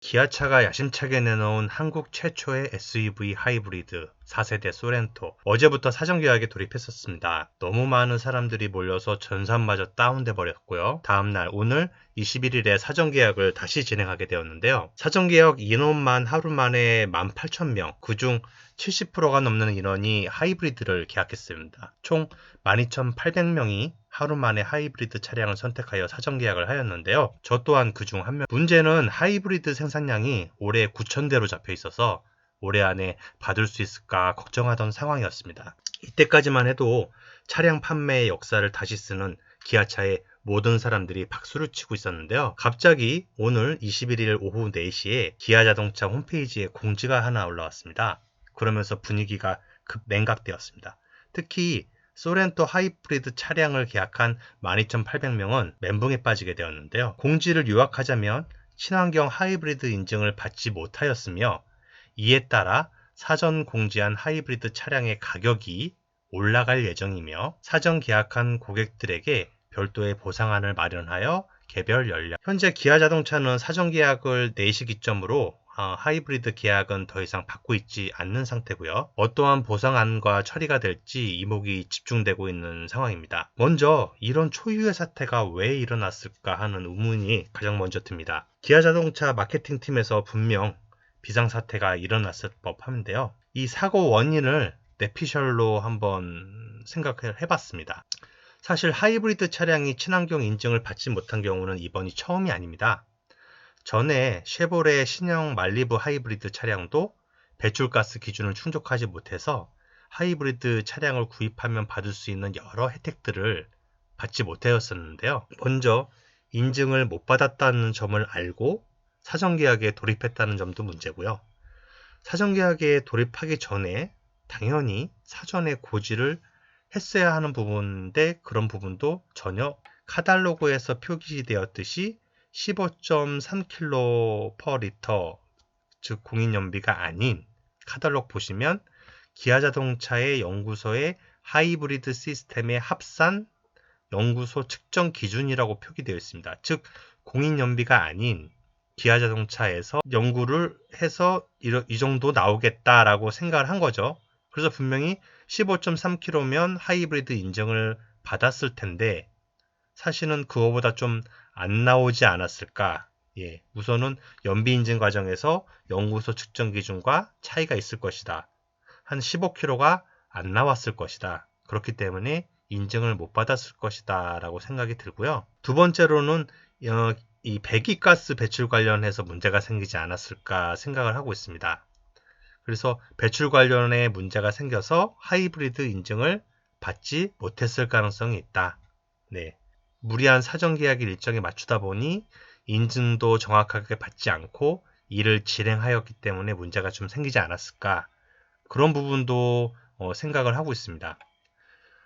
기아차가 야심차게 내놓은 한국 최초의 SUV 하이브리드 4세대 소렌토. 어제부터 사전 계약에 돌입했었습니다. 너무 많은 사람들이 몰려서 전산마저 다운돼 버렸고요. 다음날 오늘 21일에 사전 계약을 다시 진행하게 되었는데요. 사전 계약 인원만 하루 만에 18,000명, 그중 70%가 넘는 인원이 하이브리드를 계약했습니다. 총 12,800명이 하루 만에 하이브리드 차량을 선택하여 사전 계약을 하였는데요. 저 또한 그중 한 명. 문제는 하이브리드 생산량이 올해 9,000대로 잡혀 있어서 올해 안에 받을 수 있을까 걱정하던 상황이었습니다. 이때까지만 해도 차량 판매의 역사를 다시 쓰는 기아차의 모든 사람들이 박수를 치고 있었는데요. 갑자기 오늘 21일 오후 4시에 기아자동차 홈페이지에 공지가 하나 올라왔습니다. 그러면서 분위기가 급 냉각되었습니다. 특히 소렌토 하이브리드 차량을 계약한 12,800명은 멘붕에 빠지게 되었는데요. 공지를 요약하자면 친환경 하이브리드 인증을 받지 못하였으며 이에 따라 사전 공지한 하이브리드 차량의 가격이 올라갈 예정이며 사전 계약한 고객들에게 별도의 보상안을 마련하여 개별 연령. 현재 기아자동차는 사전 계약을 4시 기점으로 하이브리드 계약은 더 이상 받고 있지 않는 상태고요. 어떠한 보상안과 처리가 될지 이목이 집중되고 있는 상황입니다. 먼저 이런 초유의 사태가 왜 일어났을까 하는 의문이 가장 먼저 듭니다. 기아자동차 마케팅팀에서 분명 비상사태가 일어났을 법한데요. 이 사고 원인을 뇌피셜로 한번 생각을 해봤습니다. 사실 하이브리드 차량이 친환경 인증을 받지 못한 경우는 이번이 처음이 아닙니다. 전에 쉐보레 신형 말리부 하이브리드 차량도 배출가스 기준을 충족하지 못해서 하이브리드 차량을 구입하면 받을 수 있는 여러 혜택들을 받지 못하였었는데요. 먼저 인증을 못 받았다는 점을 알고 사전계약에 돌입했다는 점도 문제고요. 사전계약에 돌입하기 전에 당연히 사전에 고지를 했어야 하는 부분인데 그런 부분도 전혀 카탈로그에서 표기되었듯이 15.3km/L 즉 공인연비가 아닌 카탈로그 보시면 기아자동차의 연구소의 하이브리드 시스템의 합산 연구소 측정 기준이라고 표기되어 있습니다. 즉 공인연비가 아닌 기아자동차에서 연구를 해서 이 정도 나오겠다라고 생각을 한 거죠. 그래서 분명히 15.3km면 하이브리드 인증을 받았을 텐데 사실은 그거보다 좀 안 나오지 않았을까. 우선은 연비 인증 과정에서 연구소 측정 기준과 차이가 있을 것이다. 한 15km가 안 나왔을 것이다. 그렇기 때문에 인증을 못 받았을 것이다 라고 생각이 들고요. 두 번째로는 이 배기가스 배출 관련해서 문제가 생기지 않았을까 생각을 하고 있습니다. 그래서 배출 관련에 문제가 생겨서 하이브리드 인증을 받지 못했을 가능성이 있다. 무리한 사전 계약 일정에 맞추다 보니 인증도 정확하게 받지 않고 일을 진행하였기 때문에 문제가 좀 생기지 않았을까. 그런 부분도 생각을 하고 있습니다.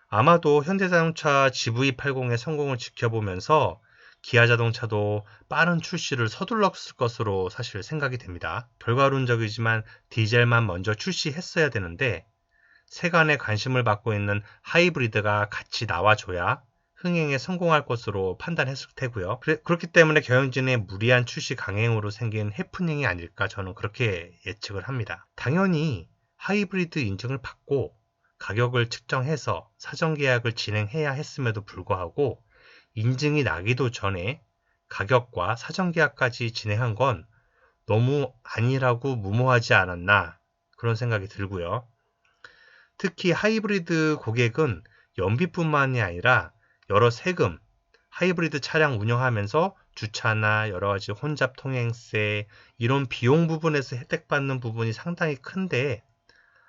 아마도 현대자동차 GV80의 성공을 지켜보면서 기아자동차도 빠른 출시를 서둘렀을 것으로 사실 생각이 됩니다. 결과론적이지만 디젤만 먼저 출시했어야 되는데 세간의 관심을 받고 있는 하이브리드가 같이 나와줘야 흥행에 성공할 것으로 판단했을 테고요. 그렇기 때문에 경영진의 무리한 출시 강행으로 생긴 해프닝이 아닐까 저는 그렇게 예측을 합니다. 당연히 하이브리드 인증을 받고 가격을 측정해서 사전 계약을 진행해야 했음에도 불구하고 인증이 나기도 전에 가격과 사전 계약까지 진행한 건 너무 아니라고 무모하지 않았나 그런 생각이 들고요. 특히 하이브리드 고객은 연비뿐만이 아니라 여러 세금, 하이브리드 차량 운영하면서 주차나 여러 가지 혼잡 통행세 이런 비용 부분에서 혜택받는 부분이 상당히 큰데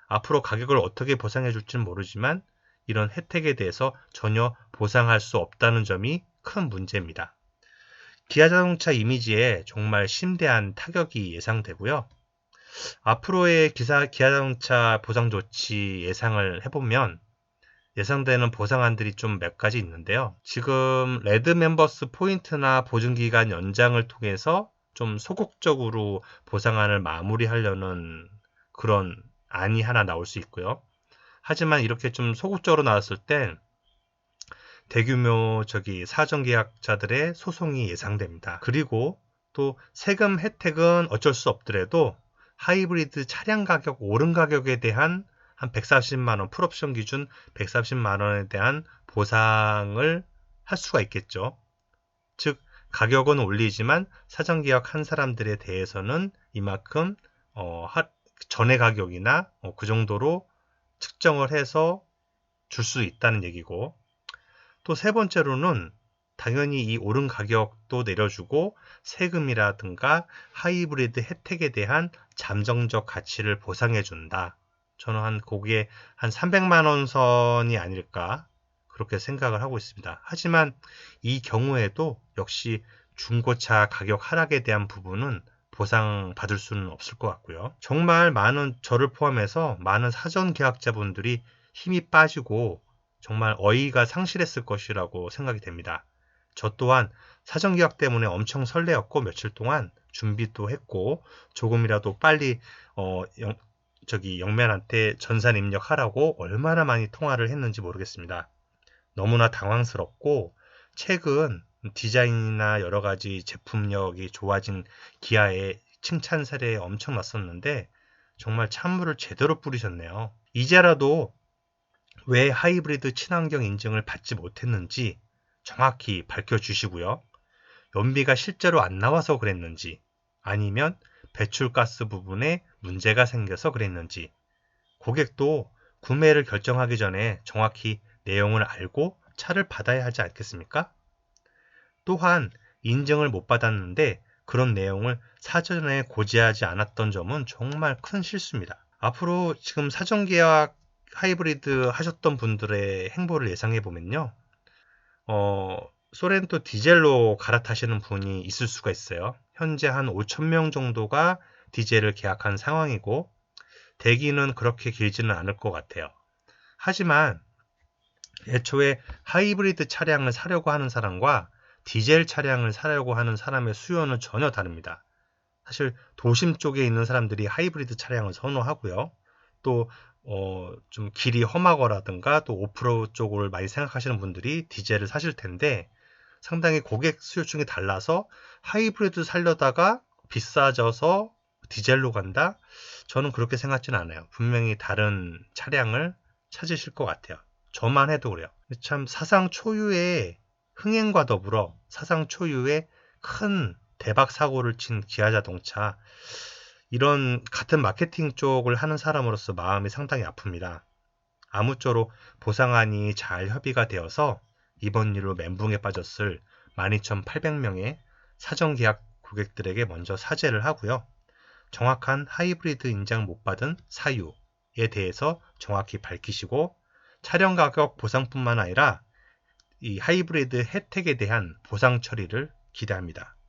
앞으로 가격을 어떻게 보상해 줄지는 모르지만 이런 혜택에 대해서 전혀 보상할 수 없다는 점이 큰 문제입니다. 기아자동차 이미지에 정말 심대한 타격이 예상되고요. 앞으로의 기아자동차 보상 조치 예상을 해보면 예상되는 보상안들이 좀 몇 가지 있는데요. 지금 레드 멤버스 포인트나 보증기간 연장을 통해서 좀 소극적으로 보상안을 마무리하려는 그런 안이 하나 나올 수 있고요. 하지만 이렇게 좀 소극적으로 나왔을 땐 대규모 사전계약자들의 소송이 예상됩니다. 그리고 또 세금 혜택은 어쩔 수 없더라도 하이브리드 차량 가격 오른 가격에 대한 한 140만 원, 풀옵션 기준 140만 원에 대한 보상을 할 수가 있겠죠. 즉 가격은 올리지만 사전 계약한 사람들에 대해서는 이만큼 전의 가격이나 그 정도로 측정을 해서 줄 수 있다는 얘기고, 또 세 번째로는 당연히 이 오른 가격도 내려주고 세금이라든가 하이브리드 혜택에 대한 잠정적 가치를 보상해 준다. 저는 거기에 한 300만 원 선이 아닐까 그렇게 생각을 하고 있습니다. 하지만 이 경우에도 역시 중고차 가격 하락에 대한 부분은 보상받을 수는 없을 것 같고요. 정말 저를 포함해서 많은 사전 계약자분들이 힘이 빠지고 정말 어이가 상실했을 것이라고 생각이 됩니다. 저 또한 사전 계약 때문에 엄청 설레었고 며칠 동안 준비도 했고 조금이라도 빨리 영면한테 전산 입력하라고 얼마나 많이 통화를 했는지 모르겠습니다. 너무나 당황스럽고 최근 디자인이나 여러 가지 제품력이 좋아진 기아의 칭찬 사례에 엄청 났었는데 정말 찬물을 제대로 뿌리셨네요. 이제라도 왜 하이브리드 친환경 인증을 받지 못했는지 정확히 밝혀주시고요. 연비가 실제로 안 나와서 그랬는지 아니면 배출가스 부분에 문제가 생겨서 그랬는지 고객도 구매를 결정하기 전에 정확히 내용을 알고 차를 받아야 하지 않겠습니까? 또한 인증을 못 받았는데 그런 내용을 사전에 고지하지 않았던 점은 정말 큰 실수입니다. 앞으로 지금 사전 계약 하이브리드 하셨던 분들의 행보를 예상해 보면요. 소렌토 디젤로 갈아타시는 분이 있을 수가 있어요. 현재 한 5,000명 정도가 디젤을 계약한 상황이고 대기는 그렇게 길지는 않을 것 같아요. 하지만 애초에 하이브리드 차량을 사려고 하는 사람과 디젤 차량을 사려고 하는 사람의 수요는 전혀 다릅니다. 사실 도심 쪽에 있는 사람들이 하이브리드 차량을 선호하고요. 또 좀 길이 험하거라든가 또 오프로드 쪽을 많이 생각하시는 분들이 디젤을 사실 텐데 상당히 고객 수요층이 달라서 하이브리드 살려다가 비싸져서 디젤로 간다? 저는 그렇게 생각지는 않아요. 분명히 다른 차량을 찾으실 것 같아요. 저만 해도 그래요. 참 사상 초유의 흥행과 더불어 사상 초유의 큰 대박 사고를 친 기아자동차, 이런 같은 마케팅 쪽을 하는 사람으로서 마음이 상당히 아픕니다. 아무쪼록 보상안이 잘 협의가 되어서 이번 일로 멘붕에 빠졌을 12,800명의 사전 계약 고객들에게 먼저 사죄를 하고요. 정확한 하이브리드 인증 못 받은 사유에 대해서 정확히 밝히시고 차량 가격 보상뿐만 아니라 이 하이브리드 혜택에 대한 보상 처리를 기대합니다.